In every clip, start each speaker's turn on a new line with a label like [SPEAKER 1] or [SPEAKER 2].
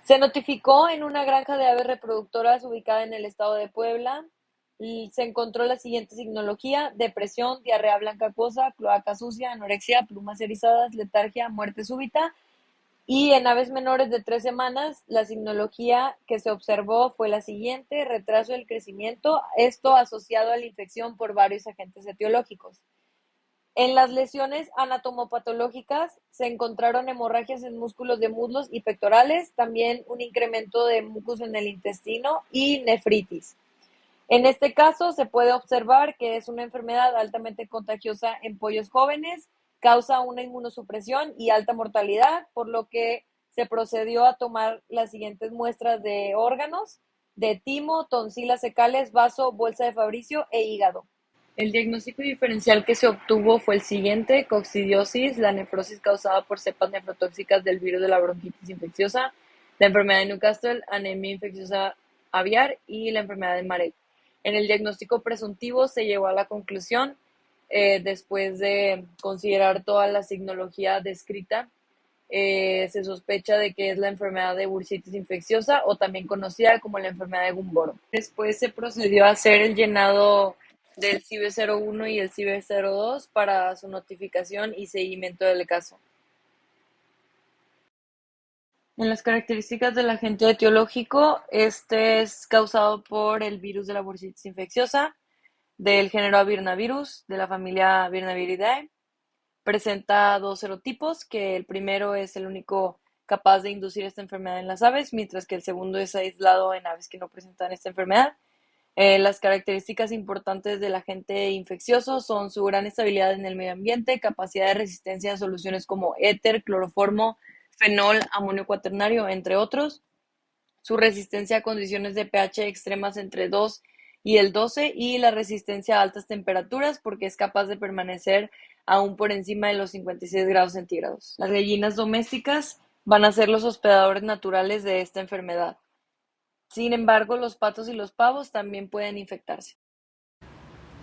[SPEAKER 1] Se notificó en una granja de aves reproductoras ubicada en el estado de Puebla y se encontró la siguiente signología: depresión, diarrea blanca acuosa, cloaca sucia, anorexia, plumas erizadas, letargia, muerte súbita. Y en aves menores de 3 semanas, la signología que se observó fue la siguiente: retraso del crecimiento, esto asociado a la infección por varios agentes etiológicos. En las lesiones anatomopatológicas se encontraron hemorragias en músculos de muslos y pectorales, también un incremento de mucus en el intestino y nefritis. En este caso se puede observar que es una enfermedad altamente contagiosa en pollos jóvenes, causa una inmunosupresión y alta mortalidad, por lo que se procedió a tomar las siguientes muestras de órganos: de timo, tonsilas fecales, vaso, bolsa de Fabricio e hígado. El diagnóstico diferencial que se obtuvo fue el siguiente: coccidiosis, la nefrosis causada por cepas nefrotóxicas del virus de la bronquitis infecciosa, la enfermedad de Newcastle, anemia infecciosa aviar y la enfermedad de Marek. En el diagnóstico presuntivo se llegó a la conclusión, después de considerar toda la signología descrita, se sospecha de que es la enfermedad de bursitis infecciosa, o también conocida como la enfermedad de Gumboro. Después se procedió a hacer el llenado del CIB-01 y el CIB-02 para su notificación y seguimiento del caso. En las características del agente etiológico, este es causado por el virus de la bursitis infecciosa del género Avirnavirus de la familia Virnaviridae. Presenta dos serotipos, que el primero es el único capaz de inducir esta enfermedad en las aves, mientras que el segundo es aislado en aves que no presentan esta enfermedad. Las características importantes del agente infeccioso son su gran estabilidad en el medio ambiente, capacidad de resistencia a soluciones como éter, cloroformo, fenol, amonio cuaternario, entre otros. Su resistencia a condiciones de pH extremas entre 2 y el 12, y la resistencia a altas temperaturas, porque es capaz de permanecer aún por encima de los 56 grados centígrados. Las gallinas domésticas van a ser los hospedadores naturales de esta enfermedad. Sin embargo, los patos y los pavos también pueden infectarse.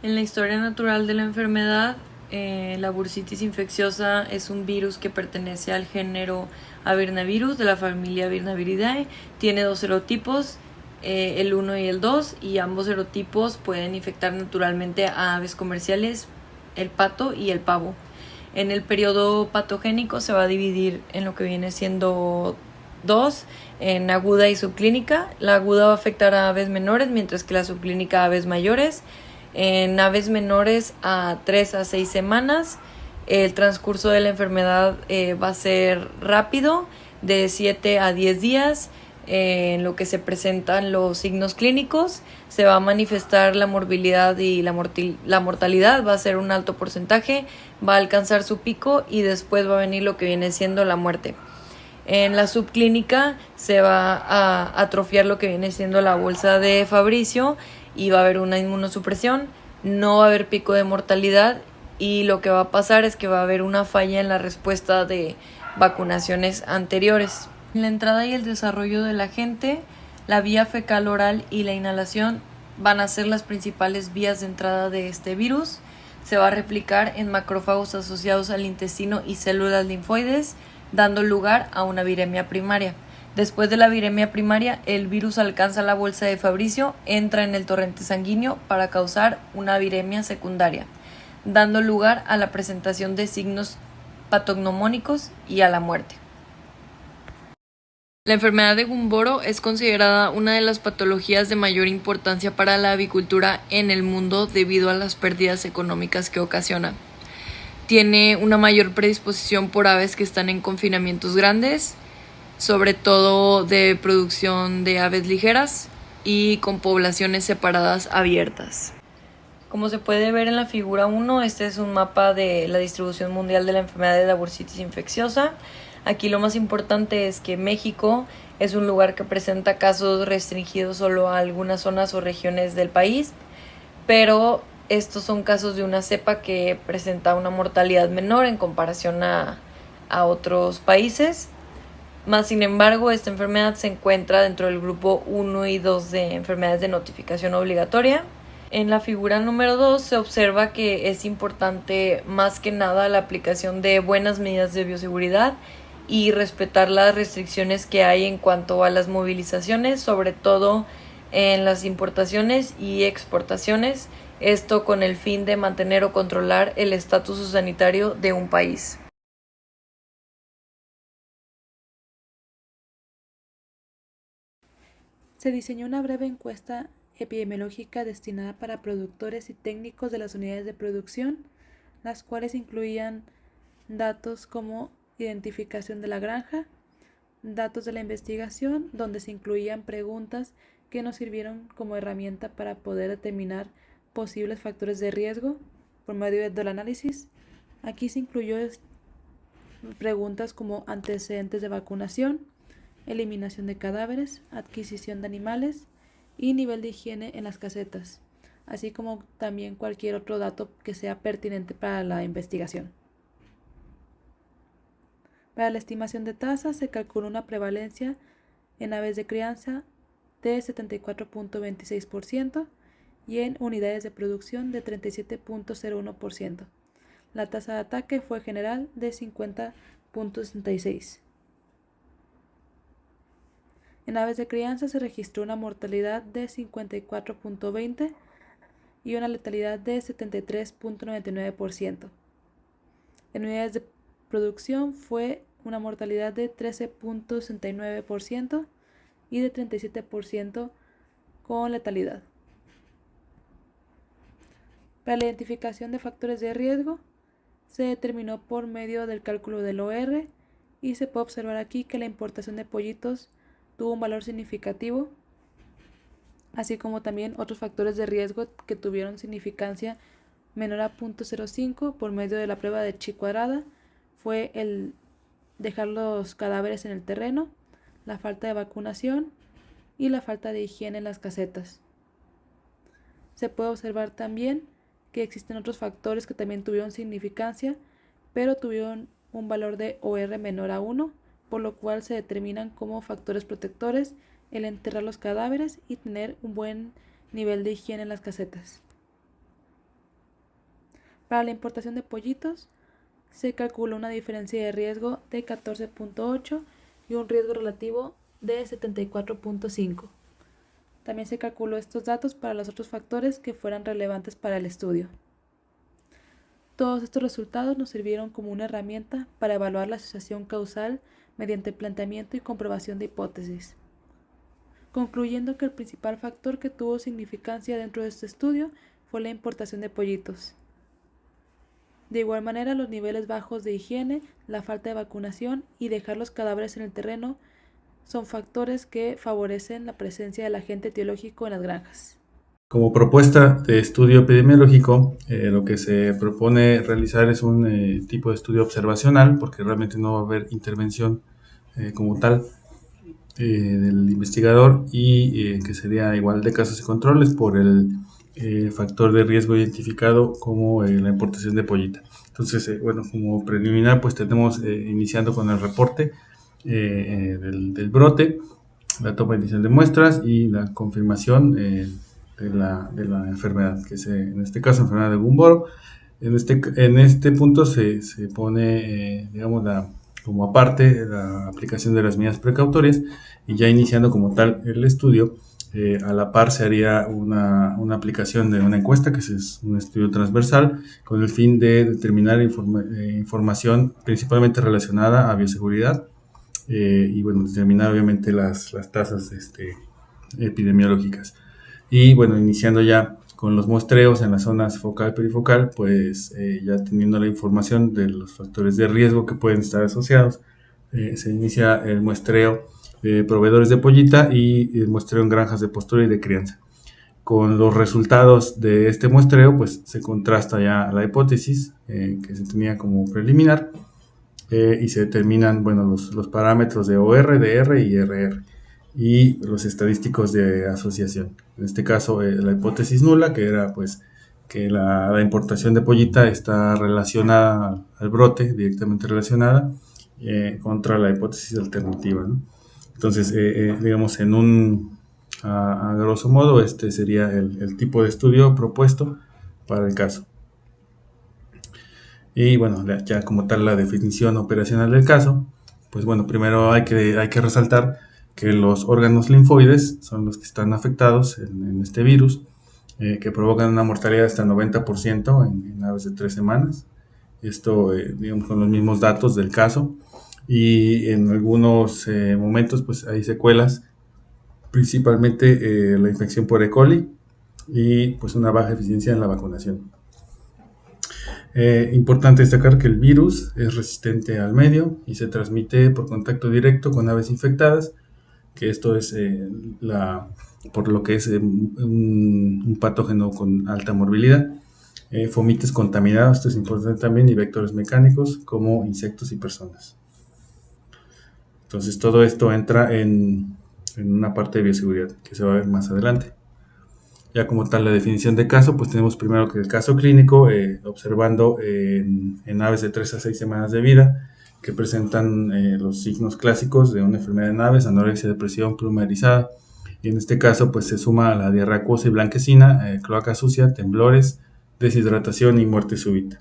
[SPEAKER 1] En la historia natural de la enfermedad, la bursitis infecciosa es un virus que pertenece al género Avirnavirus de la familia Virnaviridae. Tiene dos serotipos, el 1 y el 2, y ambos serotipos pueden infectar naturalmente a aves comerciales, el pato y el pavo. En el periodo patogénico se va a dividir en lo que viene siendo dos, en aguda y subclínica. La aguda va a afectar a aves menores, mientras que la subclínica a aves mayores. En aves menores a 3 a 6 semanas. El transcurso de la enfermedad va a ser rápido, de 7 a 10 días. En lo que se presentan los signos clínicos, se va a manifestar la morbilidad y la mortalidad, va a ser un alto porcentaje, va a alcanzar su pico y después va a venir lo que viene siendo la muerte. En la subclínica se va a atrofiar lo que viene siendo la bolsa de Fabricio y va a haber una inmunosupresión, no va a haber pico de mortalidad, y lo que va a pasar es que va a haber una falla en la respuesta de vacunaciones anteriores. En la entrada y el desarrollo del agente, la vía fecal oral y la inhalación van a ser las principales vías de entrada de este virus. Se va a replicar en macrófagos asociados al intestino y células linfoides, dando lugar a una viremia primaria. Después de la viremia primaria, el virus alcanza la bolsa de Fabricio, entra en el torrente sanguíneo para causar una viremia secundaria, dando lugar a la presentación de signos patognomónicos y a la muerte. La enfermedad de Gumboro es considerada una de las patologías de mayor importancia para la avicultura en el mundo debido a las pérdidas económicas que ocasiona. Tiene una mayor predisposición por aves que están en confinamientos grandes, sobre todo de producción de aves ligeras y con poblaciones separadas abiertas. Como se puede ver en la figura 1, este es un mapa de la distribución mundial de la enfermedad de la bursitis infecciosa. Aquí lo más importante es que México es un lugar que presenta casos restringidos solo a algunas zonas o regiones del país, pero estos son casos de una cepa que presenta una mortalidad menor en comparación a otros países. Más sin embargo, esta enfermedad se encuentra dentro del grupo 1 y 2 de enfermedades de notificación obligatoria. En la figura número 2 se observa que es importante más que nada la aplicación de buenas medidas de bioseguridad y respetar las restricciones que hay en cuanto a las movilizaciones, sobre todo en las importaciones y exportaciones, esto con el fin de mantener o controlar el estatus sanitario de un país.
[SPEAKER 2] Se diseñó una breve encuesta epidemiológica destinada para productores y técnicos de las unidades de producción, las cuales incluían datos como identificación de la granja, datos de la investigación, donde se incluían preguntas que nos sirvieron como herramienta para poder determinar posibles factores de riesgo por medio del análisis. Aquí se incluyó preguntas como antecedentes de vacunación, eliminación de cadáveres, adquisición de animales y nivel de higiene en las casetas, así como también cualquier otro dato que sea pertinente para la investigación. Para la estimación de tasas se calculó una prevalencia en aves de crianza de 74.26% y en unidades de producción de 37.01%. La tasa de ataque fue general de 50.66%. En aves de crianza se registró una mortalidad de 54.20% y una letalidad de 73.99%. En unidades de producción fue una mortalidad de 13.69% y de 37% con letalidad. Para la identificación de factores de riesgo se determinó por medio del cálculo del OR y se puede observar aquí que la importación de pollitos tuvo un valor significativo, así como también otros factores de riesgo que tuvieron significancia menor a 0.05 por medio de la prueba de chi cuadrada. Fue el dejar los cadáveres en el terreno, la falta de vacunación y la falta de higiene en las casetas. Se puede observar también que existen otros factores que también tuvieron significancia, pero tuvieron un valor de OR menor a 1, por lo cual se determinan como factores protectores el enterrar los cadáveres y tener un buen nivel de higiene en las casetas. Para la importación de pollitos, se calculó una diferencia de riesgo de 14.8 y un riesgo relativo de 74.5. También se calculó estos datos para los otros factores que fueran relevantes para el estudio. Todos estos resultados nos sirvieron como una herramienta para evaluar la asociación causal mediante planteamiento y comprobación de hipótesis, concluyendo que el principal factor que tuvo significancia dentro de este estudio fue la importación de pollitos. De igual manera, los niveles bajos de higiene, la falta de vacunación y dejar los cadáveres en el terreno son factores que favorecen la presencia del agente etiológico en las granjas.
[SPEAKER 3] Como propuesta de estudio epidemiológico, lo que se propone realizar es un tipo de estudio observacional, porque realmente no va a haber intervención como tal del investigador y que sería igual de casos y controles por el factor de riesgo identificado como la importación de pollita. Entonces, bueno, como preliminar, pues tenemos iniciando con el reporte del brote, la toma y edición de muestras y la confirmación de la enfermedad, que es en este caso enfermedad de Gumboro. En este punto se pone, digamos, como aparte la aplicación de las medidas precautorias y ya iniciando como tal el estudio, a la par se haría una aplicación de una encuesta, que es un estudio transversal, con el fin de determinar información principalmente relacionada a bioseguridad y bueno, determinar obviamente las tasas epidemiológicas. Y bueno, iniciando ya con los muestreos en las zonas focal y perifocal, pues ya teniendo la información de los factores de riesgo que pueden estar asociados, se inicia el muestreo de proveedores de pollita y el muestreo en granjas de postura y de crianza. Con los resultados de este muestreo, pues se contrasta ya la hipótesis que se tenía como preliminar y se determinan, bueno, los parámetros de OR, DR y RR y los estadísticos de asociación. En este caso, la hipótesis nula, que era pues que la importación de pollita está relacionada al brote, directamente relacionada, contra la hipótesis alternativa, ¿no? Entonces, digamos, a grosso modo, este sería el tipo de estudio propuesto para el caso. Y bueno, ya como tal la definición operacional del caso, pues bueno, primero hay que resaltar que los órganos linfoides son los que están afectados en este virus, que provocan una mortalidad hasta 90% en aves de 3 semanas. Esto, digamos, con los mismos datos del caso. Y en algunos momentos, pues hay secuelas, principalmente la infección por E. coli y pues una baja eficiencia en la vacunación. Importante destacar que el virus es resistente al medio y se transmite por contacto directo con aves infectadas, que esto es por lo que es un patógeno con alta morbilidad. Fomites contaminados, esto es importante también, y vectores mecánicos como insectos y personas. Entonces todo esto entra en una parte de bioseguridad que se va a ver más adelante. Ya como tal la definición de caso, pues tenemos primero que el caso clínico, observando en aves de 3 a 6 semanas de vida, que presentan los signos clásicos de una enfermedad en aves: anorexia, depresión, pluma erizada. Y en este caso, pues se suma la diarrea acuosa y blanquecina, cloaca sucia, temblores, deshidratación y muerte súbita.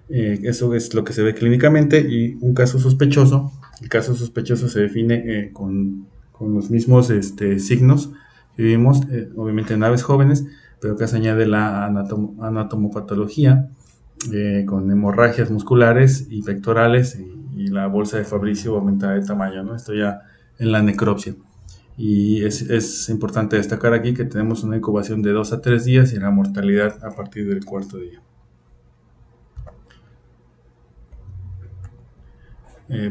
[SPEAKER 3] Eso es lo que se ve clínicamente. Y un caso sospechoso, el caso sospechoso se define con los mismos signos que vimos, obviamente en aves jóvenes, pero acá se añade la anatomopatología, con hemorragias musculares y pectorales, y la bolsa de Fabricio aumentada de tamaño, ¿no? Esto ya en la necropsia. Y es importante destacar aquí que tenemos una incubación de 2 a 3 días y la mortalidad a partir del cuarto día.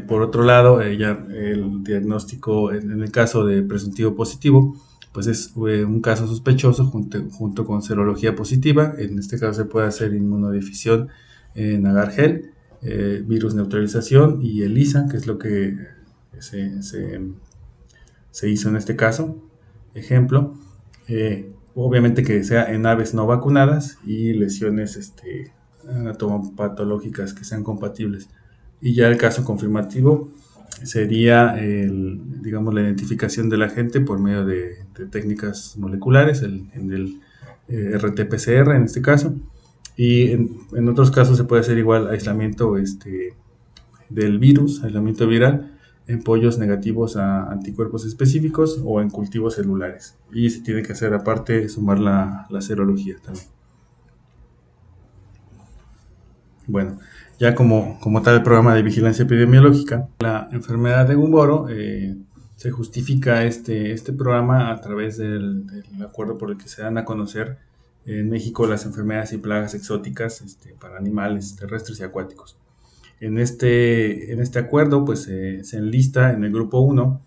[SPEAKER 3] Por otro lado, ya el diagnóstico en el caso de presuntivo positivo, pues es un caso sospechoso junto con serología positiva. En este caso se puede hacer inmunodifisión en agar-gel, virus neutralización y ELISA, que es lo que se hizo en este caso. Ejemplo, obviamente que sea en aves no vacunadas y lesiones anatomopatológicas que sean compatibles. Y ya el caso confirmativo sería digamos, la identificación del agente por medio de técnicas moleculares, en el RT-PCR en este caso. Y en otros casos se puede hacer igual aislamiento del virus, aislamiento viral, en pollos negativos a anticuerpos específicos o en cultivos celulares. Y se tiene que hacer aparte sumar la serología también. Bueno, ya como tal el programa de vigilancia epidemiológica, la enfermedad de Gumboro, se justifica este programa a través del acuerdo por el que se dan a conocer en México las enfermedades y plagas exóticas para animales terrestres y acuáticos. En este acuerdo, pues se enlista en el grupo 1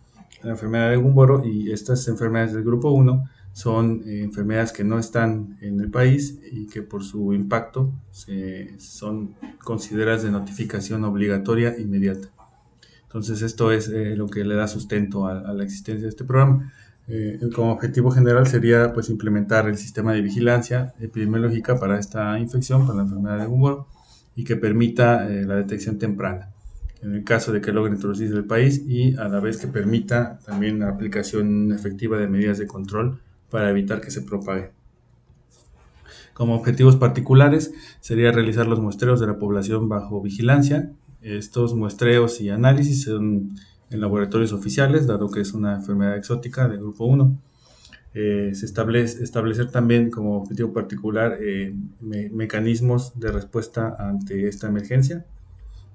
[SPEAKER 3] la enfermedad de Gumboro, y estas enfermedades del grupo 1 son enfermedades que no están en el país y que por su impacto son consideradas de notificación obligatoria inmediata. Entonces esto es lo que le da sustento a la existencia de este programa. Como objetivo general sería pues implementar el sistema de vigilancia epidemiológica para esta infección, para la enfermedad de Gumboro, y que permita la detección temprana en el caso de que logre introducirse en el país, y a la vez que permita también la aplicación efectiva de medidas de control para evitar que se propague. Como objetivos particulares sería realizar los muestreos de la población bajo vigilancia. Estos muestreos y análisis son en laboratorios oficiales, dado que es una enfermedad exótica de grupo 1. Se establecer también como objetivo particular mecanismos de respuesta ante esta emergencia,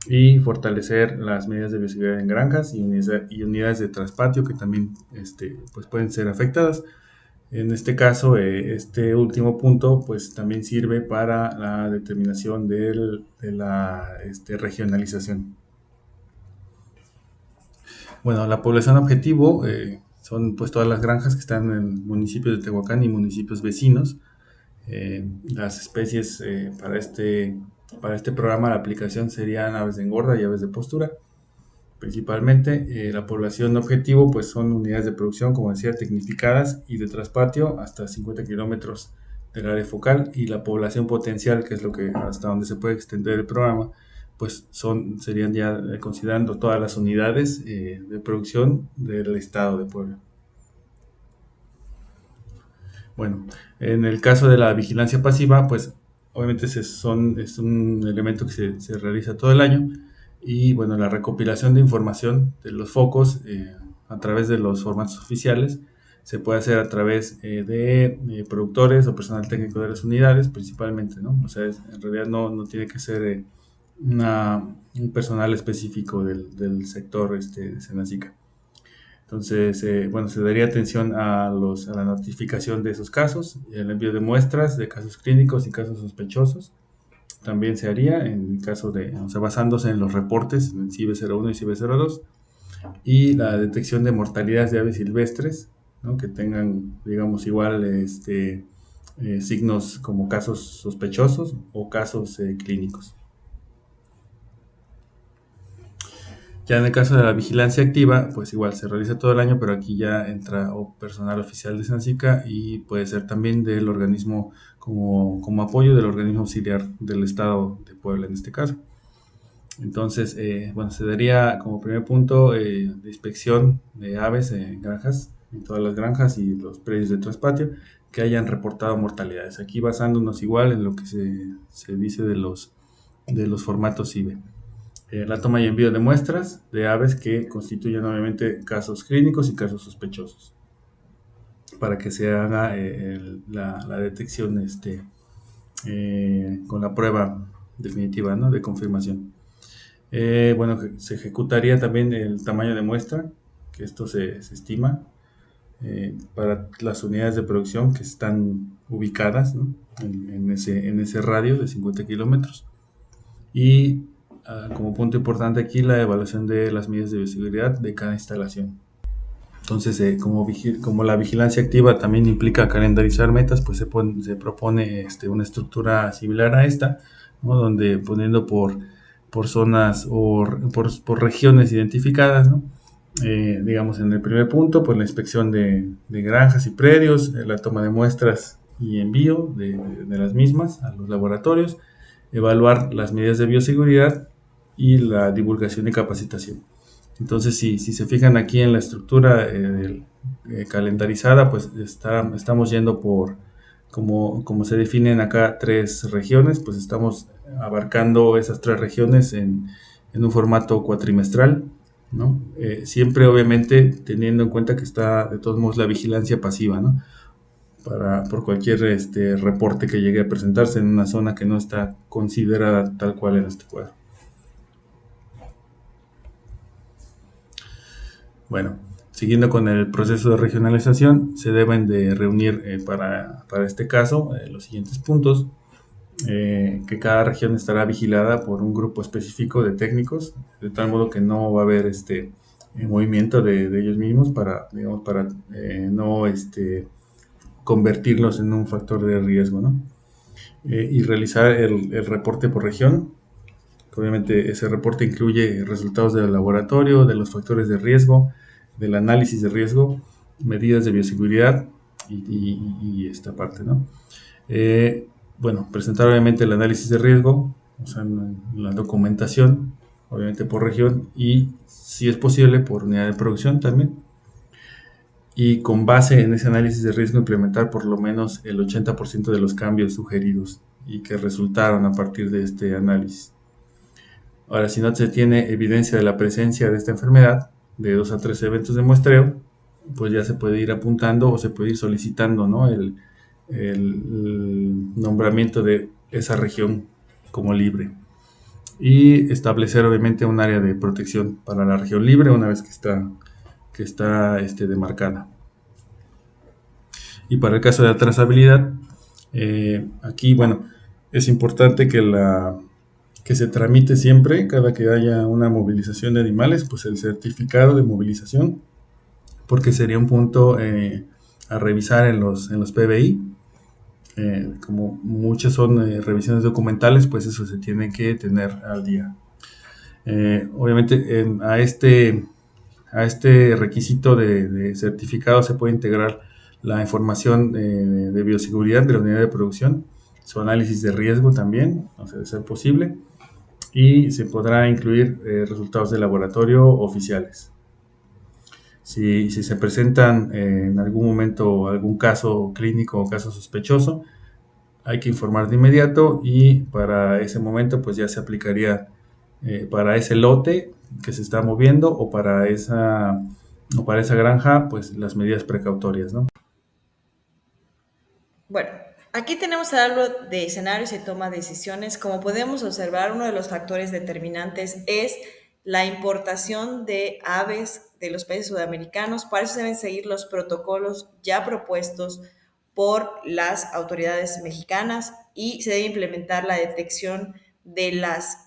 [SPEAKER 3] y fortalecer las medidas de bioseguridad en granjas y unidades de traspatio que también pues pueden ser afectadas. En este caso, este último punto pues también sirve para la determinación de la regionalización. Bueno, la población objetivo son pues todas las granjas que están en municipios de Tehuacán y municipios vecinos. Las especies para este programa, la aplicación serían aves de engorda y aves de postura. Principalmente la población objetivo pues son unidades de producción, como decía, tecnificadas y de traspatio hasta 50 kilómetros del área focal, y la población potencial, que es lo que hasta donde se puede extender el programa, pues serían ya considerando todas las unidades de producción del estado de Puebla. Bueno, en el caso de la vigilancia pasiva, pues obviamente es un elemento que se realiza todo el año. y bueno, la recopilación de información de los focos a través de los formatos oficiales se puede hacer a través de productores o personal técnico de las unidades principalmente, ¿no? O sea, en realidad no tiene que ser un personal específico del sector de Senacica. Entonces, bueno, se daría atención a la notificación de esos casos, el envío de muestras de casos clínicos y casos sospechosos. También se haría en el caso o sea, basándose en los reportes en CIB01 y CIB02, y la detección de mortalidades de aves silvestres, ¿no? Que tengan, digamos, igual signos como casos sospechosos o casos clínicos. Ya en el caso de la vigilancia activa, pues igual se realiza todo el año, pero aquí ya entra personal oficial de Senacica y puede ser también del organismo como apoyo del organismo auxiliar del Estado de Puebla en este caso. Entonces, bueno, se daría como primer punto de inspección de aves en granjas, en todas las granjas y los predios de traspatio que hayan reportado mortalidades. Aquí basándonos igual en lo que se dice de los formatos CIBE. La toma y envío de muestras de aves que constituyen obviamente casos clínicos y casos sospechosos para que se haga la detección con la prueba definitiva, ¿no? De confirmación. Bueno, se ejecutaría también el tamaño de muestra, que esto se estima para las unidades de producción que están ubicadas, ¿no? en ese radio de 50 kilómetros. Y como punto importante aquí, la evaluación de las medidas de bioseguridad de cada instalación. Entonces, como la vigilancia activa también implica calendarizar metas, pues se propone una estructura similar a esta, ¿no? Donde poniendo por zonas o por regiones identificadas, ¿no? Digamos, en el primer punto, pues la inspección de granjas y predios, la toma de muestras y envío de las mismas a los laboratorios, evaluar las medidas de bioseguridad y la divulgación y capacitación. Entonces, si se fijan aquí en la estructura calendarizada, pues estamos yendo por, como se definen acá, 3 regiones, pues estamos abarcando esas 3 regiones en un formato cuatrimestral, ¿no? Siempre obviamente teniendo en cuenta que está de todos modos la vigilancia pasiva, ¿no? Por cualquier reporte que llegue a presentarse en una zona que no está considerada tal cual en este cuadro. Bueno, siguiendo con el proceso de regionalización, se deben de reunir para este caso los siguientes puntos. Que cada región estará vigilada por un grupo específico de técnicos, de tal modo que no va a haber movimiento de ellos mismos para no convertirlos en un factor de riesgo, ¿no? Y realizar el reporte por región. Obviamente ese reporte incluye resultados del laboratorio, de los factores de riesgo, del análisis de riesgo, medidas de bioseguridad y esta parte, ¿no? Bueno, presentar obviamente el análisis de riesgo, o sea, la documentación, obviamente por región y, si es posible, por unidad de producción también. Y con base en ese análisis de riesgo implementar por lo menos el 80% de los cambios sugeridos y que resultaron a partir de este análisis. Ahora, si no se tiene evidencia de la presencia de esta enfermedad, de 2 a 3 eventos de muestreo, pues ya se puede ir apuntando o se puede ir solicitando, ¿no? el nombramiento de esa región como libre y establecer obviamente un área de protección para la región libre una vez que está demarcada. Y para el caso de la trazabilidad, aquí, bueno, es importante que se tramite siempre, cada que haya una movilización de animales, pues el certificado de movilización, porque sería un punto a revisar en los PBI. Como muchas son revisiones documentales, pues eso se tiene que tener al día. Obviamente a este requisito de certificado se puede integrar la información de bioseguridad de la unidad de producción, su análisis de riesgo también, o sea, de ser posible, y se podrá incluir resultados de laboratorio oficiales. Si se presentan en algún momento algún caso clínico o caso sospechoso, hay que informar de inmediato y para ese momento pues ya se aplicaría para ese lote que se está moviendo o para esa granja, pues las medidas precautorias, ¿no?
[SPEAKER 4] Bueno, aquí tenemos algo de escenarios y toma de decisiones. Como podemos observar, uno de los factores determinantes es la importación de aves de los países sudamericanos. Para eso deben seguir los protocolos ya propuestos por las autoridades mexicanas y se debe implementar la detección de las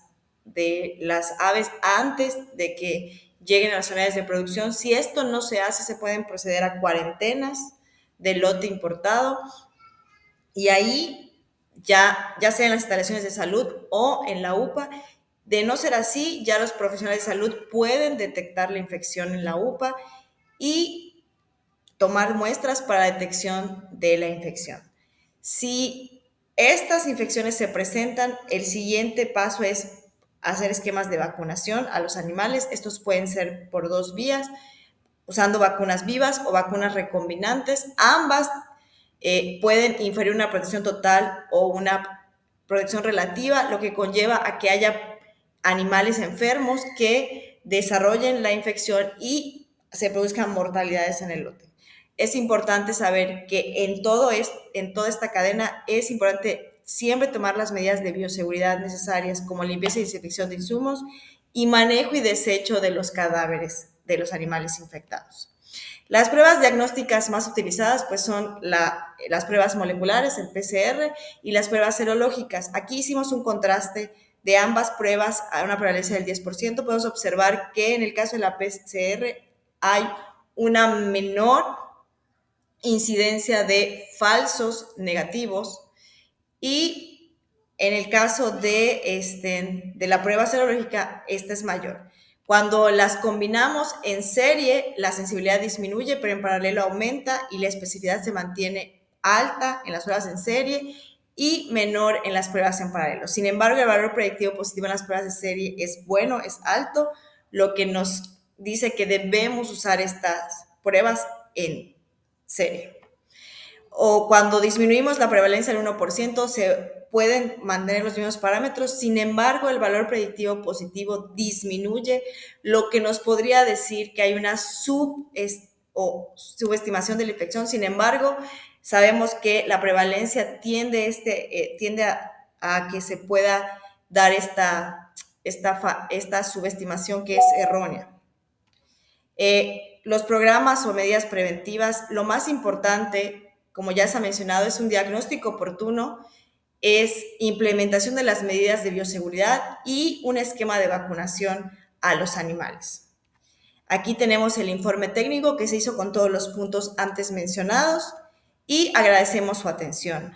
[SPEAKER 4] aves antes de que lleguen a las unidades de producción. Si esto no se hace, se pueden proceder a cuarentenas del lote importado y ahí ya sea en las instalaciones de salud o en la UPA. De no ser así, ya los profesionales de salud pueden detectar la infección en la UPA y tomar muestras para la detección de la infección. Si estas infecciones se presentan, el siguiente paso es hacer esquemas de vacunación a los animales. Estos pueden ser por 2 vías, usando vacunas vivas o vacunas recombinantes. Ambas pueden inferir una protección total o una protección relativa, lo que conlleva a que haya animales enfermos que desarrollen la infección y se produzcan mortalidades en el lote. Es importante saber que en toda esta cadena es importante siempre tomar las medidas de bioseguridad necesarias, como limpieza y desinfección de insumos y manejo y desecho de los cadáveres de los animales infectados. Las pruebas diagnósticas más utilizadas pues son las pruebas moleculares, el PCR, y las pruebas serológicas. Aquí hicimos un contraste de ambas pruebas a una prevalencia del 10%. Podemos observar que en el caso de la PCR hay una menor incidencia de falsos negativos y en el caso de la prueba serológica, esta es mayor. Cuando las combinamos en serie, la sensibilidad disminuye, pero en paralelo aumenta y la especificidad se mantiene alta en las pruebas en serie y menor en las pruebas en paralelo. Sin embargo, el valor predictivo positivo en las pruebas de serie es bueno, es alto, lo que nos dice que debemos usar estas pruebas en serie. O cuando disminuimos la prevalencia al 1%, se pueden mantener los mismos parámetros. Sin embargo, el valor predictivo positivo disminuye, lo que nos podría decir que hay una subestimación de la infección. Sin embargo, sabemos que la prevalencia tiende a que se pueda dar esta subestimación que es errónea. Los programas o medidas preventivas, lo más importante, como ya se ha mencionado, es un diagnóstico oportuno, es implementación de las medidas de bioseguridad y un esquema de vacunación a los animales. Aquí tenemos el informe técnico que se hizo con todos los puntos antes mencionados y agradecemos su atención.